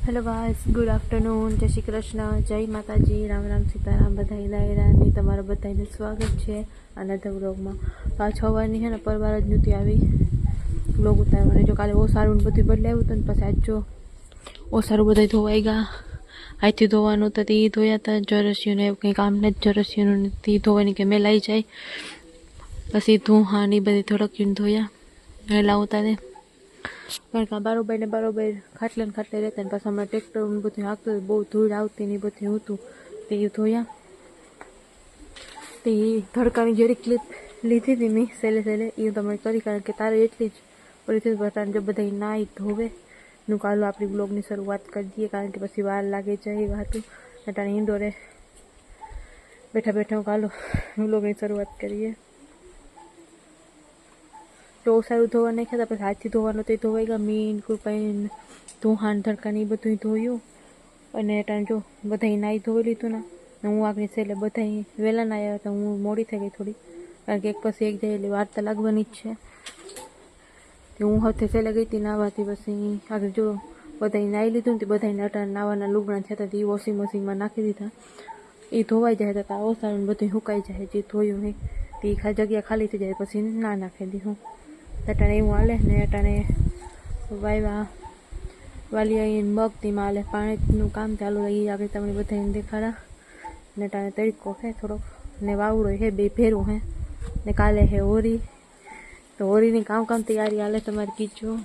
Hello guys, good afternoon, जय श्री कृष्ण, जय माताजी, राम राम सीताराम, बधाई दायरानी तमारा बधाईने स्वागत है आ नवा व्लॉगमां। तो आ 6 वाરની है ने परवार ज नहोती आवी व्लॉग उतारवानी। जो काले ओसाરું ને બધું બદલાવ્યું હતું ને પછી આજ જો ઓસારું બધું ધોવાઈ ગયા। આજથી ધોવાનું તો તે ધોયા હતા જરસીઓને, એવું કંઈ કામ નથી જરસીઓનું, તે ધોવાની કે મેલાઈ જાય પછી ધોહાણ એ બધી થોડક ધોયા મેલા ઉતારે। કારણ કે બારોબાર ને બારોબાર ખાટલે ને ખાટલે રહેતા ને પાછા હમણાં ટ્રેક્ટર બધું હાંકતું બહુ ધૂળ આવતી ને એ બધું હતું તે ધોયા। તે ધડકાની જેરી ક્લિપ લીધી હતી મેં સહેલે સહેલે એ તમારે કરી, કારણ કે તારે એટલી જ ઓલી બટાણ જો બધા નાહી ધોવે નું કાલો આપણી બ્લોગની શરૂઆત કરી દઈએ, કારણ કે પછી વાર લાગે જાય વાતું અટાણે ઇન્ડોરે બેઠા બેઠા કાલો બ્લોગની શરૂઆત કરીએ। તો સારું ધોવા નાખ્યા હતા, પછી હાથથી ધોવાનું તો ધોવાઈ ગયા। મીન કૃપાઈન ધોહાણ ધડકાને એ બધું ધોયું અને ટાણ જો બધા નાહી ધોઈ લીધું ને હું આગળ છેલ્લે બધા વહેલા ના આવ્યા હતા, હું મોડી થઈ ગઈ થોડી, કારણ કે એક પછી એક જાય એટલે વાર તો લાગવાની જ છે। હું હવે છેલ્લે ગઈ હતી નાહવાથી, પછી આગળ જો બધા નાહી લીધું ને બધાને અટાણ નાવાના લુગણા થયા હતા એ વોશિંગ મશીનમાં નાખી દીધા, એ ધોવાઈ જાય હતા ઓસારું બધું સુકાઈ જાય જે ધોયું હોય તે જગ્યા ખાલી થઈ જાય પછી ના નાખી દીધું। અટાણે એવું હાલે ને અટાણે વાયવા વાલી આવીને મગતીમાં હાલે પાણીનું કામ ચાલુ એ આગળ તમને બધાને દેખાડા ને અટાણે તડકો હે થોડોક ને વાવડો હે બે ભેરું હે ને કાલે હે હોરી, તો હોરીની કામ તૈયારી હાલે તમારે કીજો।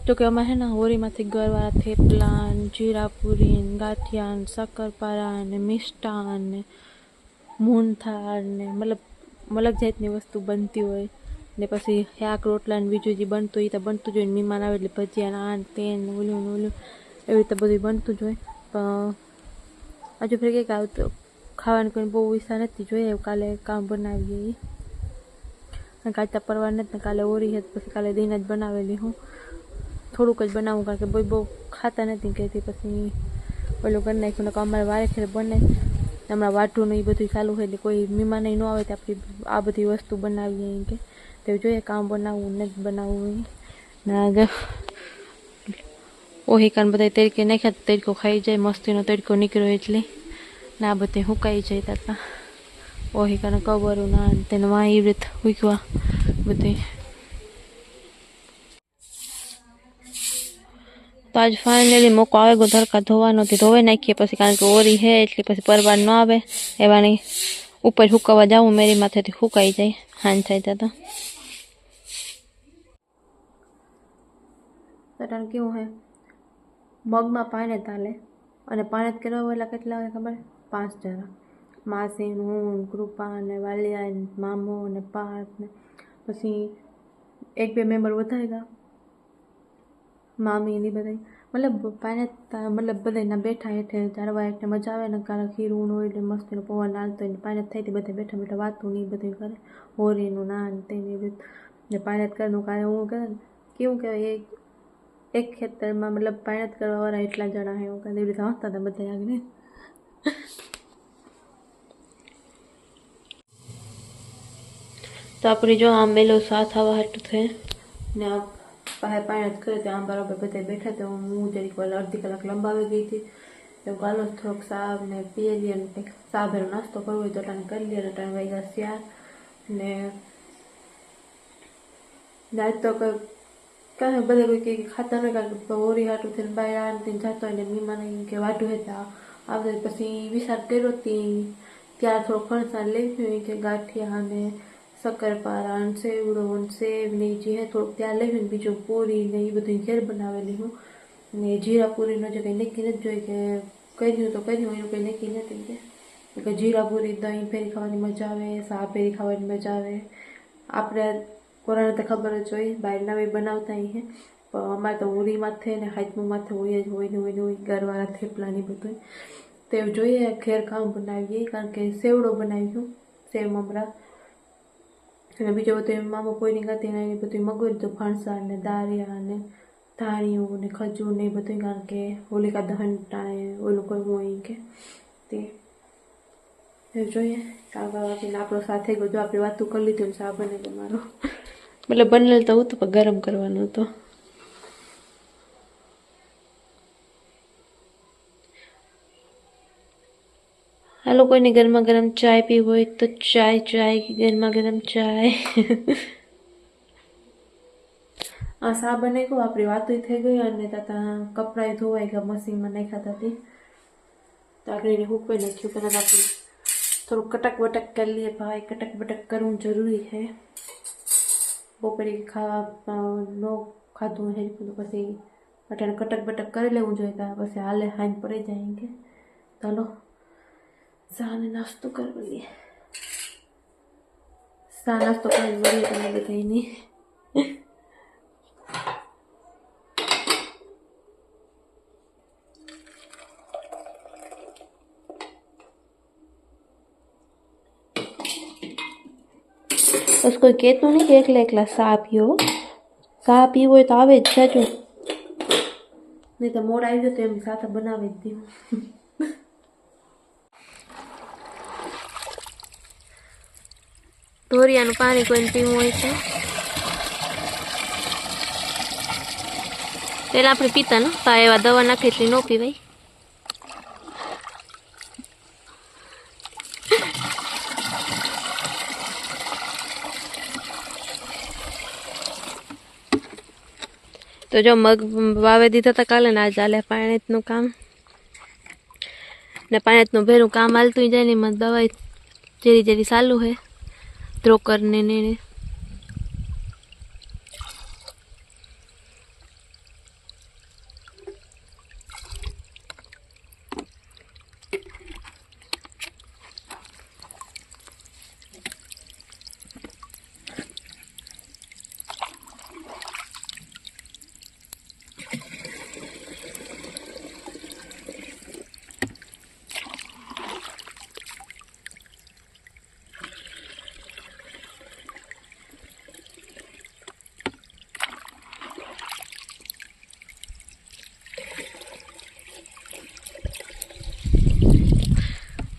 તો કે અમે હે ને હોરીમાંથી ગરવાળા થેપલા જીરાપુરી ગાંઠિયા શક્કરપારા ને મિષ્ટાન ને મૂનથાળ ને મતલબ જાતની વસ્તુ બનતી હોય ને પછી શાક રોટલા ને બીજું જે બનતું હોય એ તો બનતું જ હોય ને મહેમાન આવે એટલે ભજીયા આન તેન ઓલું ને ઓલું એવી રીતે બધું બનતું જ હોય। પણ હજુ ફરી કંઈક આવતું ખાવાની કોઈ બહુ ઈચ્છા નથી, જોઈએ કાલે કામ બનાવીએ કારણ કે આજ પરવાર નથી ને કાલે ઓરી હતી પછી કાલે દિન જ બનાવેલી હું થોડુંક જ બનાવું, કારણ કે બહુ ખાતા નથી કહેતી પછી ઓલું કરી નાખ્યું ને અમારે વારે ખેર બને હમણાં વાઢું એ બધું ચાલુ હોય એટલે કોઈ મહેમાન ન આવે તો આપણી આ બધી વસ્તુ બનાવીએ એમ કે તો જોઈએ કામ બનાવવું નથી બનાવવું ના ઓહી કાન બધા તરીકે નાખ્યા તરીકો ખાઈ જાય, મસ્તીનો તરીકો નીકળ્યો એટલે ના બધે સુકાઈ જાય તાતા ઓહી કાને કવરું ના તેને વાં એવી રીતે ઉકવા બધે। તો આજ ફાઇનલી મોકો આવે ગયો ધરકા ધોવાનો ધોવાઈ નાખીએ પછી, કારણ કે ઓરી હે એટલે પછી પરવાર ન આવે એવાની ઉપર સુકાવા જાવું મેરી માથેથી સુકાઈ જાય હાન થાય ત્યાં તો કેવું હે મગમાં પાણી તાલે અને પાણી કરવા વાળા કેટલા હોય ખબર 5 જણા, માસી હું કૃપા ને વાલિયા ને મામો ને પાર્થ ને પછી 1-2 મેમ્બર વધારે ગયા મામી ને બધા, મતલબ પાણી મતલબ બધાના બેઠા હેઠે ચારવા હેઠે મજા આવે ને, કારણ ખીરું હોય એટલે મસ્તીનો પવન હાલતો હોય ને પાણી થાય બધા બેઠા બેઠા વાતું ને એ બધું કરે હોરીનું નાન તેની રીતે ને પાણી કરવાનું કાંઈ હું કરે ને કેવું કહેવાય એક ખેતરમાં મતલબ પાણી કરવાવાળા એટલા જણા હે એવું કાંઈ એવી રીતે હસતા હતા બધા આગળ। તો આપણે જો આમ મેલો સાથ આવવા હાટું થાય ને આ પાસે પાણી કરે તો આમ બરાબર બધા બેઠા તો હું જરીક અડધી કલાક લંબાવી ગઈ હતી તો ગાલો થોડોક સાવ ને પીએ લઈએ ને કંઈક સાભેરો નાસ્તો કરવો હોય તો ટાણે કરી લઈએ, ટાણે વાગ્યા 4 ને આજ તો કાંઈ બધા કોઈ કંઈક ખાતા ન, કારણ કે હોરી હાટું થઈને બહાર આવીને જતો હોય ને મહેમાન કે વાઢું હતા આવતા પછી વિચાર કર્યો હતી ત્યાં થોડો ફણસાર લેવી કે ગાંઠિયા ને શક્કરપારા ને સેવડો ને સેવ ને જે હે થોડુંક ત્યાં લેવી ને બીજું પૂરી ને એ બધું ઘેર બનાવેલી હું ને જીરા પૂરીનો જે કંઈ નક્કી નથી જોઈ કે કર્યું તો કર્યું એનું કંઈ નક્કી નથી કે જીરા પૂરી દહીં ફેરી ખાવાની મજા આવે, સા ફેરી ખાવાની મજા આવે। આપણે કોરાને તો ખબર જ હોય બહાર નવી બનાવતા હે, પણ અમારે તો હોળી માથે ને હાથમું માથે હોય જ હોય ને ગરવાળા થેપલા ને બધું તે જોઈએ ઘેર કામ બનાવીએ, કારણ કે સેવડો બનાવ્યું સેવ મમરા અને બીજો બધું મામો કોઈની ગાતી ને એ બધું મગવ્યું હતું ફણસા ને દારિયા ને ધાણીયું ને ખજૂર ને એ બધું, કારણ કે હોલિકા દહન ટાણે ઓલું કરવું હોય કે તે જોઈએ સાવા વાપીને આપણો સાથે ગયો આપણે વાતું કરી લીધું ને સા બને તમારો મતલબ બનેલ તો હતું પણ ગરમ કરવાનું હતું। હાલો, કોઈને ગરમા ગરમ ચાય પીવી હોય તો ચાય ગરમા ગરમ ચાય. આ સા બને ગયો, આપણી વાતો થઈ ગઈ અને ત્યાં કપડાં ધોવાઈ ગયા, મશીનમાં નાખ્યા હતી. તો આગળ એને હૂકવી નાખ્યું. પહેલાં આપણે થોડું કટક વટક કરી લઈએ. ભાઈ કટક બટક કરવું જરૂરી છે. બપોરે ખાવા ન ખાધું હે તો પછી અટાણે કટક બટક કરી લેવું જોઈએ. ત્યાં પછી હાલે હાઈન પડી જાય કે ચાલો સાને નાસ્તો કરી લઈએ. સા નાસ્તો કરી મળીએ તમે બધાની. બસ કોઈ કહેતું નહીં કે એકલા એકલા સા પીવો. સા પીવો હોય તો આવે જ જાજો, નહીં તો મોડ આવી જાય તો એમ સાથે બનાવી જ દઉં. ઢોરિયાનું પાણી કોઈને પીવું હોય છે. પેલા આપણે પીતા ને એવા દવા નાખે એટલી ન પીવાય. તો જો મગ વાવે દીધા હતા કાલે ને આજ ચાલે પાણીનું કામ ને પાણીનું ભેરું કામ હાલતું જાય ને એમાં દવાઈ જેરી જેરી ચાલુ છે ત્રોકર ને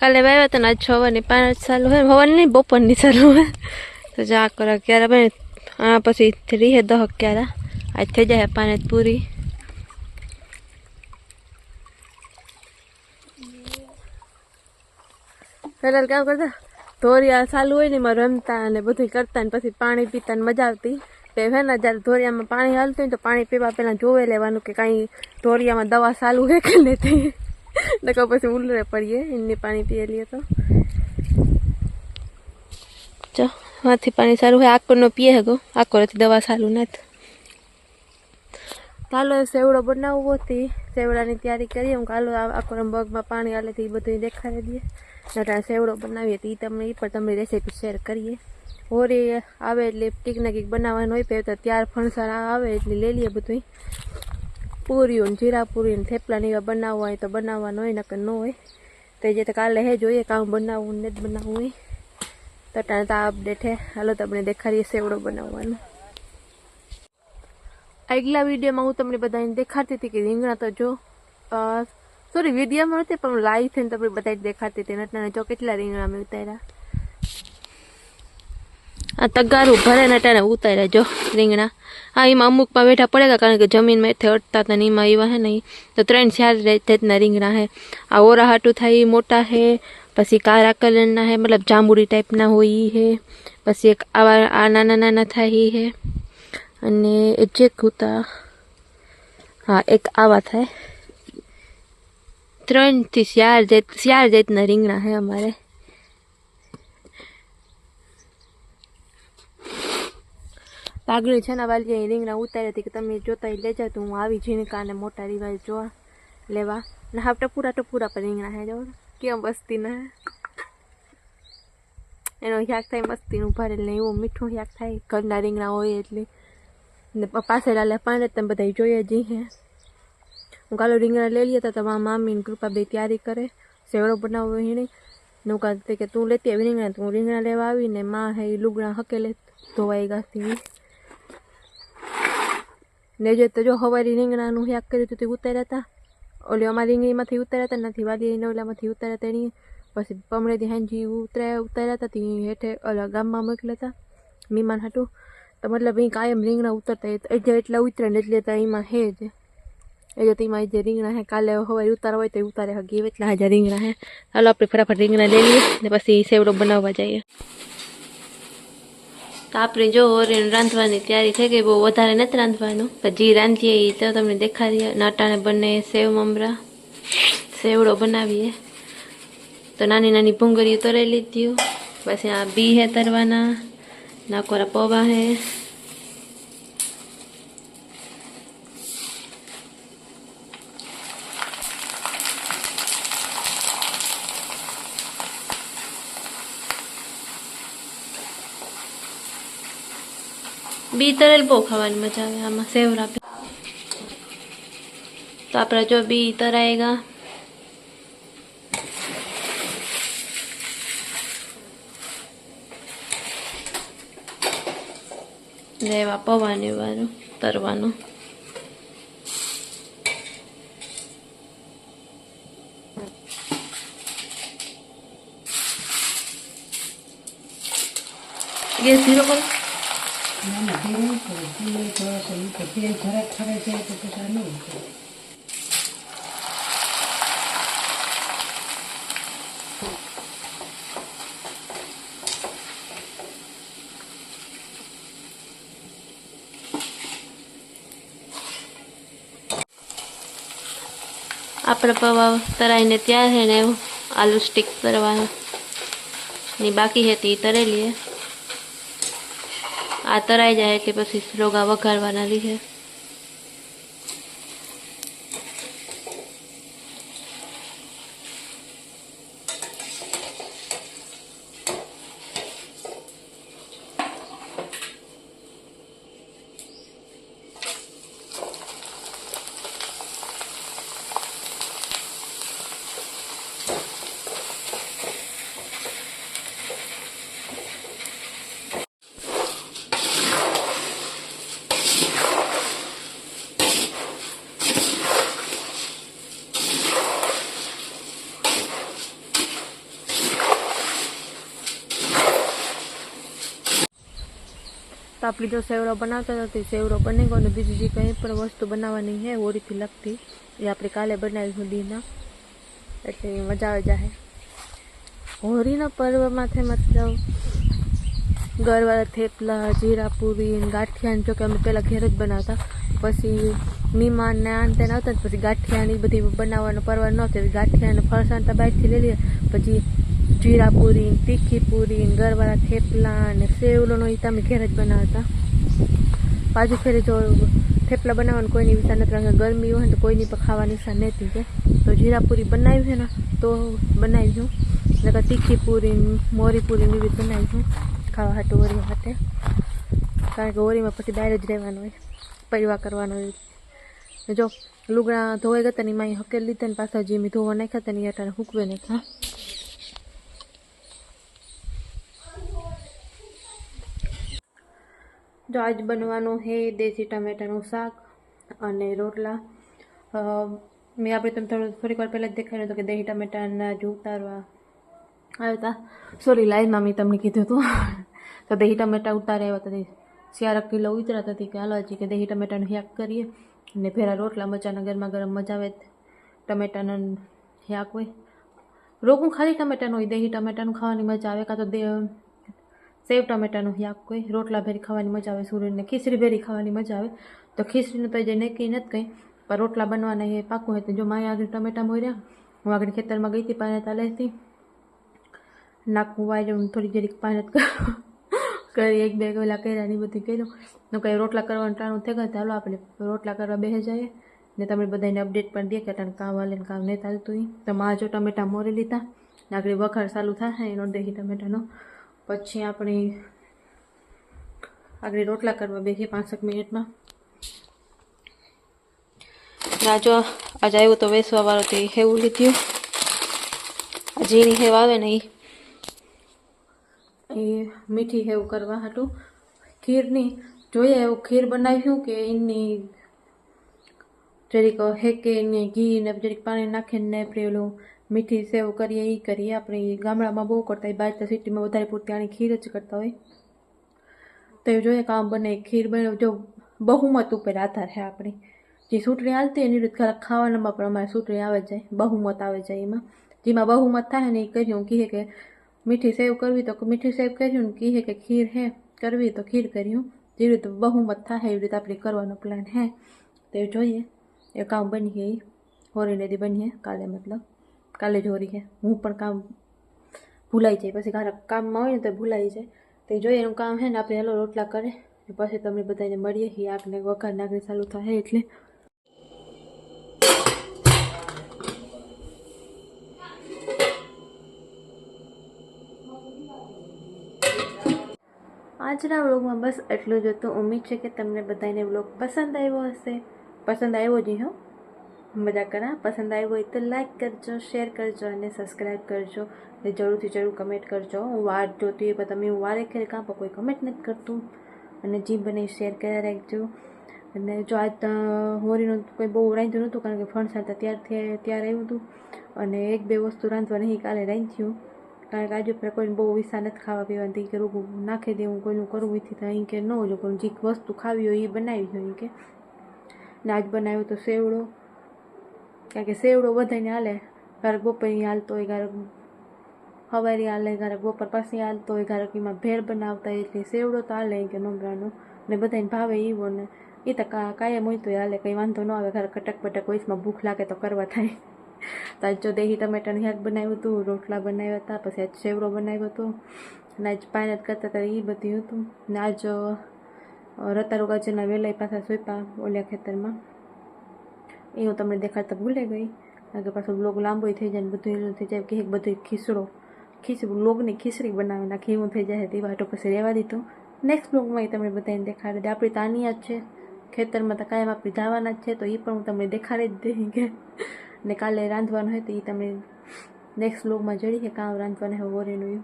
કાલે વાવ્યા હતા ને આજ 6 વારની 5 ચાલુ હોય. હવાની નહીં, બપોરની ચાલુ હોય. તો જા કરો ક્યારે બને આ પછી રીહે 10 ક્યારે આજ થઈ જાય 5 પૂરી. પહેલાં કામ કરતા ધોરિયા ચાલુ હોય ને એમાં રમતા અને બધું કરતા ને પછી પાણી પીતા ને મજા આવતી. તો હે ને જ્યારે ધોરિયામાં પાણી હાલતું હોય તો પાણી પીવા પહેલાં જોવે લેવાનું કે કાંઈ ધોરિયામાં દવા ચાલુ છે કે નથી. નકર પછી ઉલરે પડીએ એમની પાણી પીએ લઈએ તો. જો હાથી પાણી સારું હોય. આકોરનો પીએ હગો, આકોરથી દવા સારું નથી. ચાલો સેવડો બનાવવો હતી, સેવડાની તૈયારી કરીએ. હું કાલો આકોર મગમાં પાણી હાલે તો એ બધું દેખાડી દઈએ. નટાણે સેવડો બનાવીએ તો એ તમને એ પણ તમને રેસીપી શેર કરીએ. હોરી આવે એટલે કંઈક ને કંઈક બનાવવાનું હોય. પહેલાં તો ત્યાર ફણસાર આવે એટલે લઈ લઈએ બધું. પૂરીઓ ને જીરા પૂરી ને થેપલા ને એવા બનાવવા હોય તો બનાવવાનું હોય, નકર ન હોય તો જે તો કાલે હે જોઈએ કામ બનાવવું ને જ બનાવવું હોય. તો ટાણે તો અપડેટ હે. હાલો તમને દેખાડીએ સેવડો બનાવવાનું. આગલા વિડીયોમાં હું તમને બધાને દેખાડતી હતી કે રીંગણા તો જો સોરી વિડીયોમાં નથી પણ લાઈવ થઈને તમને બધા દેખાડતી હતી. નટનાને જો કેટલા રીંગણા મેં ઉતાર્યા. આ તગારું ભરે ને ટાણે ઉતાર્યા જો રીંગણા. હા એમાં અમુકમાં બેઠા પડેગા કારણ કે જમીનમાં એથી અટતા હતા ને એમાં એવા હે નહીં. તો 3-4 જાતના રીંગણા હે. આ ઓરા હાટું થાય એ મોટા હે, પછી કાળા કલરના હે મતલબ જાંબુડી ટાઈપના હોય એ હે, પછી એક આવા આ નાના નાના થાય એ હે, અને જે કૂતા હા એક આવા થાય. 3-4 જાતના રીંગણા હે અમારે. આગળ છે ને વાલી રીંગણા ઉતાર્યા હતી કે તમે જોતા લેજા તો હું આવી ઝીણકા અને મોટા રીંગણા જોવા લેવા. ને હા ટપુરા પર રીંગણા હે જો કેમ બસ્તીના એનો શાક થાય મસ્તીનું ભરેલ ને એવું મીઠું શાક થાય. ઘરના રીંગણા હોય એટલે ને પાસે લાલે પાણી તમે બધા જોઈએ જ હે. હું કાલો રીંગણા લઈ લઈએ તો તમારા મામીને કૃપા બે તૈયારી કરે સેવડો બનાવવો એને ને હું કહે કે તું લેતી આવી રીંગણા. તો હું રીંગણા લેવા આવીને માં હે એ લુગણા હકેલે ધોવાઈ ગાતી ને જે તો જો હવારી રીંગણાનું શાક કર્યું હતું તે ઉતાર્યા હતા. ઓલી અમારી રીંગણીમાંથી ઉતાર્યા હતા નથી વાલી એને ઓલામાંથી ઉતાર્યા હતા એની. પછી પમણેથી હાંજી ઉતાર્યા હતા તે હેઠે ઓલા ગામમાં મોકલ્યા હતા મહેમાન હાટું. તો મતલબ અહીં કાયમ રીંગણા ઉતરતા એટલા ઉતરે ને એટલે તો એમાં હે જ એ જો તેમાં જે રીંગણા હે કાલે હવારે ઉતાર હોય તો ઉતારે હગી એટલે હાજર રીંગણા હે. હાલો આપણે ફટાફટ રીંગણા લઈ લઈએ ને પછી સેવડો બનાવવા જઈએ. તો આપણે જો ઓરેન રાંધવાની તૈયારી થઈ ગઈ, બહુ વધારે નથી રાંધવાનું, પણ જે રાંધીએ એ તો તમને દેખાડીએ. નાટાને બંને સેવ મમરા સેવડો બનાવીએ. તો નાની નાની ભૂંગળીઓ તરાઈ લીધી, પછી આ બી હે તરવાના, નાકોરા પૌવા હે, બી તરેલ બહુ ખાવાની મજા આવે આમાં સેવરા. તો આપણે જો બી તરાएगा, લેવા પૌવાની વાળું તરવાનું. ગેસ ધીરો કરો. આપણે પૌવા તરાઈને તૈયાર છે ને આલુ સ્ટીક તરવાની બાકી છે તે તરાઈ લઈએ. આ તરાઈ જાય કે પછી રોગા વઘારવાના રહે. તો આપણી જો સેવડો બનાવતા નથી, સેવડો બની ગયો. અને બીજી જે કંઈ પણ વસ્તુ બનાવવાની છે હોળીથી લગતી એ આપણે કાલે બનાવીશું દીના, એટલે મજા આવી જાય. હોળીના પર્વમાંથી મતલબ ગરવાળા થેપલા, જીરા પૂરી, ગાંઠિયા. જો કે અમે પહેલાં ઘેર જ બનાવતા, પછી મહેમાન ને આન તેને આવતા પછી ગાંઠિયાની બધી બનાવવાનો પરવા નહોતો. ગાંઠિયાને ફરસાણ બહારથી લઈ લઈએ, પછી જીરા પૂરી, તીખી પૂરી, ગરવાળા થેપલા અને સેવલોનો એ તમે ઘેર જ બનાવતા. પાછું ફેરે જો થેપલા બનાવવાનું કોઈની ઈચ્છા નથી, કારણ કે ગરમી હોય ને તો કોઈની પણ ખાવાની ઈચ્છા નથી કે તો જીરા પૂરી બનાવી છે ને તો બનાવીશું, નકર તીખી પૂરી, મોરી પૂરી એવી બનાવીશું ખાવા હાટું હોળી માટે. કારણ કે હોળીમાં પછી બહાર જ રહેવાનું હોય, પરિવાર કરવાનો હોય. જો લુગડા ધોવાઈ ગયા ને એમાં હકેલ લીધા ને પાછા જે મેં ધોવા નાખ્યા હતા ને એ અટાણે હૂકવે નાખ્યા. જો આજ બનવાનું છે દેશી ટમેટાનું શાક અને રોટલા. મેં આપણે તમે થોડીક વાર પહેલાં જ દેખાડ્યું હતું કે દેશી ટમેટાના જ ઉતારવા આવ્યા હતા. સોરી, લાઈનમાં મેં તમને કીધું હતું. તો દેશી ટમેટા ઉતારે આવ્યા હતા, 4 કિલો ઉતરાતા હતી કે હાલો હજી કે દેશી ટમેટાનું શાક કરીએ ને ફેરા રોટલા મચાના ગરમા ગરમ મજા આવે. ટમેટાનું શાક હોય, રોગું ખાલી ટમેટાનું હોય, દેશી ટમેટાનું ખાવાની મજા આવે. કાં તો સેવ ટમેટાનું શાક હોય, રોટલા ભેરી ખાવાની મજા આવે. સૂરીને ખીચડી ભેરી ખાવાની મજા આવે. તો ખીચડીનું તો જે નક્કી નથી કંઈ, પણ રોટલા બનવાના એ પાકું હોય. તો જો મારે આગળ ટમેટા મોર્યા, હું આગળ ખેતરમાં ગઈ હતી, પાણી તાલે હતી, નાખવું વાયરું થોડી જરીક પાણી કરી 1-2 કલાક કર્યા, બધી કર્યું. તો કંઈ રોટલા કરવાનું ટાણું થઈ ગયા, ચાલો આપણે રોટલા કરવા બેસી જઈએ ને તમે બધાને અપડેટ પણ દે કે ટાણ કામ વાલે ને કામ નહીં ચાલતું હોય. તો માં જો ટમેટા મોરી લીધા ને આગળ વઘાર ચાલુ થાય એનો દેશી ટમેટાનો. પછી આપણે આગળ રોટલા કરવા બેસીએ 5 મિનિટમાં. જો આજે આવ્યું તો વેસવા વાળો તે હેવું લીધું. ઝીણી હેવ આવે ને એ મીઠી હેવ કરવા હાટું. ખીરની જોઈએ એવું ખીર બનાવ્યું કે એની જરીક હેકે ને ઘી ને જરીક પાણી નાખીને પેલું મીઠી સેવ કરીએ એ કરીએ. આપણે ગામડામાં બહુ કરતા હોય, બહાર તો સિટીમાં વધારે પૂરતી આની ખીર જ કરતા હોય. તો એ જોઈએ કામ બને ખીર બને. જો બહુમત ઉપર આધાર છે આપણી, જે ચૂંટણી હાલતી એની રીતે ખરા ખાવાનામાં પણ અમારે ચૂંટણી આવે જાય, બહુમત આવે જાય એમાં. જેમાં બહુમત થાય ને એ કર્યું કહે કે મીઠી સેવ કરવી તો મીઠી સેવ કર્યું ને કહે કે ખીર હે કરવી તો ખીર કર્યું. જેવી રીતે બહુમત થાય એવી રીતે આપણે કરવાનો પ્લાન હે. તે જોઈએ એ કામ બની છે, એ હોરીને દી બનીએ કાલે, મતલબ કાલે જ હોરી છે. હું પણ કામ ભૂલાઈ જાય, પછી ઘણા કામમાં હોય ને તો ભૂલાઈ જાય. તે જોઈએ એનું કામ છે ને આપણે હેલો રોટલા કરે પછી તમને બધાને મળીએ. એ આગને વઘાર નાખી ચાલુ થાય એટલે આજના વ્લોગમાં બસ એટલું જ હતું. ઉમ્મીદ છે કે તમને બધાને વ્લોગ પસંદ આવ્યો હશે. પસંદ આવ્યો જ હો, મજા કરા. પસંદ આવ્યો હોય તો લાઈક કરજો, શેર કરજો અને સબસ્ક્રાઈબ કરજો. જરૂરથી જરૂર કમેન્ટ કરજો. હું વાર જોતી હોય પણ તમે હું વારે ખેર કાં પણ કોઈ કમેન્ટ નથી કરતું. અને જે બને શેર કરી રાખજો. અને જો આજ હોરીનું કોઈ બહુ રાંધ્યું નહોતું કારણ કે ફણસા હતા ત્યારે આવ્યું હતું. અને એક બે વસ્તુ રાંધવા નહીં કાલે રાંધ્યું કારણ કે આજે કોઈને બહુ વિસા નથી ખાવા પીવાની કે રોગું નાખી દેવું કોઈનું કરવું નથી તો અહીં કે ન લોકોને જે વસ્તુ ખાવી હોય એ બનાવી હોય કે. ને આજ બનાવ્યું તો સેવડો, કારણ કે સેવડો બધાને હાલે. ઘરક બપોરની હાલતો હોય, ઘરક સવારે હાલે, ઘરક બપોર પછી હાલતો હોય, ઘરક એમાં ભેળ બનાવતા હોય એટલે સેવડો તો હાલે કે નોંગરાનો. ને બધાને ભાવે એવો ને એ તો કાયમ હોય તો હાલે, કંઈ વાંધો ન આવે. ઘર કટક બટક વયસમાં ભૂખ લાગે તો કરવા થાય. તો આજ જો દહીં ટમેટાનું શાક બનાવ્યું હતું, રોટલા બનાવ્યા હતા, પછી આજ સેવડો બનાવ્યો હતો. અને આજ પાયનત કરતા હતા એ બધું હતું. ને આજ રતારુ ગાજરના વેલાઈ પાછા સોંપ્યા ઓલ્યા ખેતરમાં. એ હું તમને દેખાડતા ભૂલે ગઈ કારણ કે પાછું બ્લોગ લાંબો થઈ જાય ને બધું એવું થઈ જાય કે બધું ખીચડી બ્લોગની ખીચડી બનાવી નાખી એવું થઈ જાય. તે વાટો પછી રહેવા દીધું. નેક્સ્ટ બ્લોગમાં એ તમને બધાને દેખાડી દે. આપણી તાની જ છે ખેતરમાં તો કાયમ આપણે જવાના જ છે તો એ પણ હું તમને દેખાડી જ દઈ કે. ને કાલે રાંધવાનું હોય તો એ તમને નેક્સ્ટ બ્લોગમાં જડી કે કામ રાંધવાનું હોય ઓરેનું.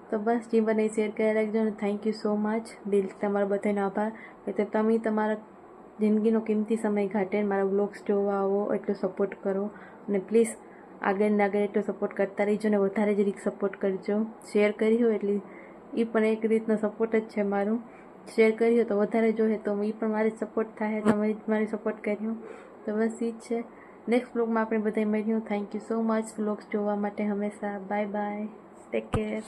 તો બસ જે બને શેર કરી રાખજો ને થેન્ક યુ સો મચ. દિલથી તમારા બધાનો આભાર કે તમે તમારા જિંદગીનો કિંમતી સમય ઘાટે મારા વ્લોગ્સ જોવા આવો, એટલો સપોર્ટ કરો. અને પ્લીઝ આગળ ને આગળ એટલો સપોર્ટ કરતા રહીજો ને વધારે જ રીત સપોર્ટ કરજો. શેર કરી હોય એટલે એ પણ એક રીતનો સપોર્ટ જ છે મારું. શેર કર્યો તો વધારે જોઈએ તો એ પણ મારી સપોર્ટ થાય. તમે મારી સપોર્ટ કર્યો તો બસ એ જ છે. નેક્સ્ટ વ્લોગમાં આપણે બધા મળ્યું. Thank you so much vlogs જોવા માટે હંમેશા. Bye bye, take care.